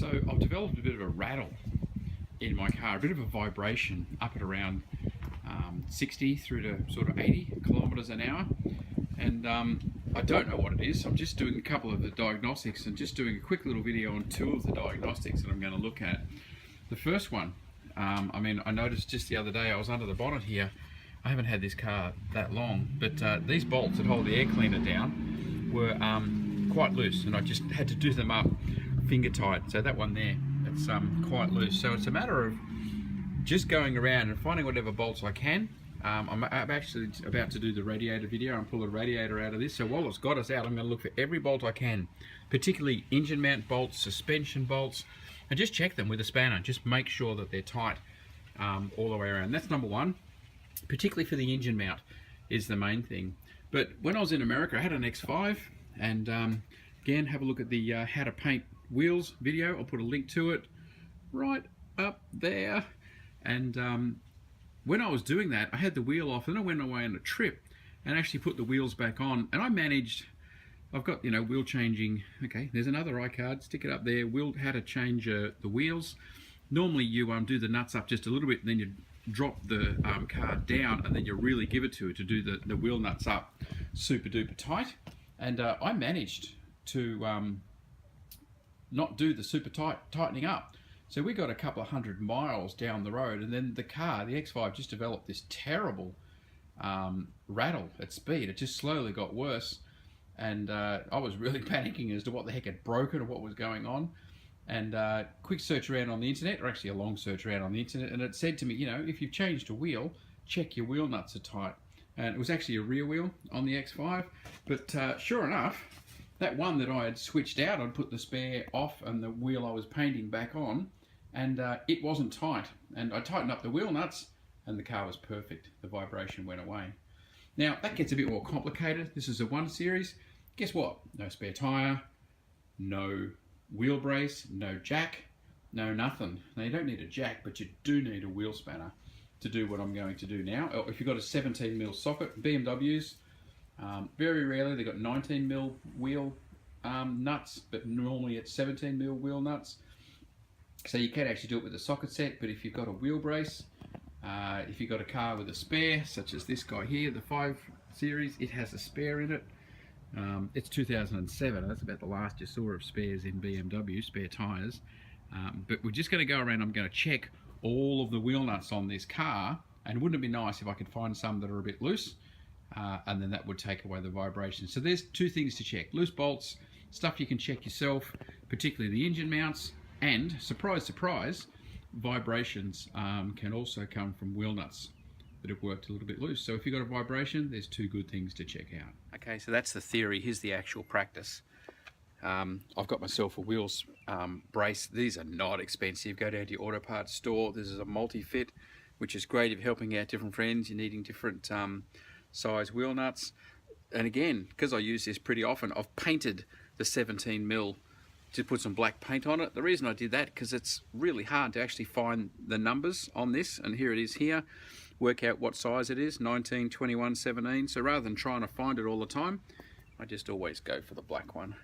So I've developed a bit of a rattle in my car, a bit of a vibration up at around 60 through to sort of 80 kilometers an hour. And I don't know what it is. I'm just doing a couple of the diagnostics and just doing a quick little video on two of the diagnostics that I'm going to look at. The first one, I noticed just the other day, I was under the bonnet here. I haven't had this car that long, but these bolts that hold the air cleaner down were quite loose, and I just had to do them up finger tight. So that one there, it's quite loose. So it's a matter of just going around and finding whatever bolts I can. I'm actually about to do the radiator video and pull the radiator out of this. So while it's got us out, I'm going to look for every bolt I can, particularly engine mount bolts, suspension bolts, and just check them with a spanner. Just make sure that they're tight all the way around. That's number one. Particularly for the engine mount is the main thing. But when I was in America, I had an X5, and again, have a look at the how to paint wheels video. I'll put a link to it right up there. And when I was doing that, I had the wheel off, and I went away on a trip and actually put the wheels back on, and I managed. I've got, wheel changing. Okay, there's another iCard, stick it up there. How to change the wheels. Normally you do the nuts up just a little bit, and then you drop the car down, and then you really give it to it to do the wheel nuts up super duper tight. And I managed to not do the super tightening up. So we got a couple of 100 miles down the road, and then the car, the X5, just developed this terrible rattle at speed. It just slowly got worse, and I was really panicking as to what the heck had broken or what was going on. And quick search around on the internet, or actually a long search around on the internet, and it said to me, if you've changed a wheel, check your wheel nuts are tight. And it was actually a rear wheel on the X5, but sure enough, that one that I had switched out, I'd put the spare off and the wheel I was painting back on, and it wasn't tight. And I tightened up the wheel nuts, and the car was perfect. The vibration went away. Now, that gets a bit more complicated. This is a 1 series. Guess what? No spare tyre, no wheel brace, no jack, no nothing. Now, you don't need a jack, but you do need a wheel spanner to do what I'm going to do now. If you've got a 17mm socket, BMWs, very rarely they've got 19mm wheel nuts, but normally it's 17mm wheel nuts. So you can actually do it with a socket set, but if you've got a wheel brace, if you've got a car with a spare, such as this guy here, the 5 series, it has a spare in it. It's 2007, that's about the last you saw of spares in BMW, spare tyres. But we're just going to go around, I'm going to check all of the wheel nuts on this car, and wouldn't it be nice if I could find some that are a bit loose, and then that would take away the vibration. So there's 2 things to check: loose bolts, stuff you can check yourself, particularly the engine mounts, and, surprise, surprise, vibrations can also come from wheel nuts that have worked a little bit loose. So if you've got a vibration, there's 2 good things to check out. Okay, so that's the theory. Here's the actual practice. I've got myself a wheels brace. These are not expensive. Go down to your auto parts store. This is a multi-fit, which is great if you're helping out different friends. You're needing different size wheel nuts. And again, because I use this pretty often, I've painted the 17mm to put some black paint on it. The reason I did that, because it's really hard to actually find the numbers on this, and here it is here. Work out what size it is, 19, 21, 17. So rather than trying to find it all the time, I just always go for the black one.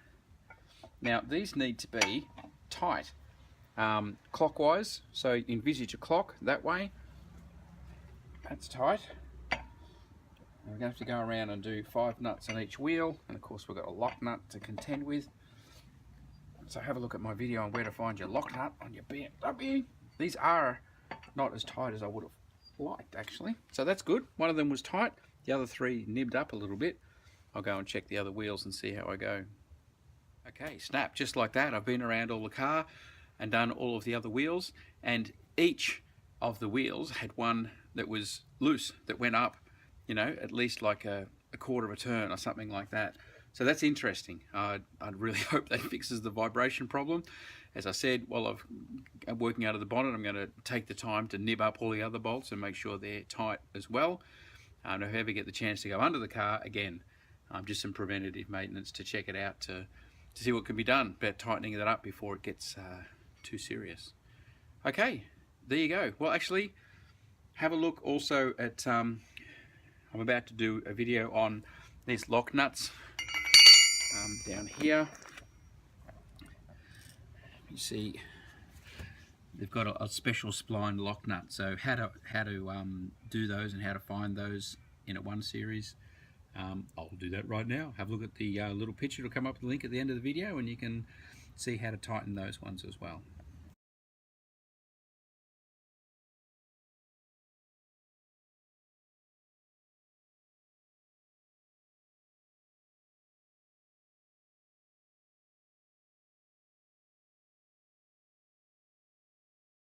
Now these need to be tight, clockwise. So envisage a clock that way. That's tight. And we're going to have to go around and do 5 nuts on each wheel, and of course we've got a lock nut to contend with. So have a look at my video on where to find your lock nut on your BMW. These are not as tight as I would have liked, actually. So that's good. One of them was tight. The other 3 nibbed up a little bit. I'll go and check the other wheels and see how I go. Okay, snap, just like that. I've been around all the car and done all of the other wheels, and each of the wheels had one that was loose, that went up, at least like a quarter of a turn or something like that. So that's interesting. I'd really hope that fixes the vibration problem. As I said, while I'm working out of the bonnet, I'm going to take the time to nib up all the other bolts and make sure they're tight as well. And if I ever get the chance to go under the car, again, just some preventative maintenance to check it out to see what can be done about tightening that up before it gets too serious. Okay, there you go. Well, actually, have a look also at, I'm about to do a video on these lock nuts down here. you see they've got a special spline lock nut. So how to do those and how to find those in a 1 series, I'll do that right now. Have a look at the little picture. It'll come up with the link at the end of the video, and you can see how to tighten those ones as well.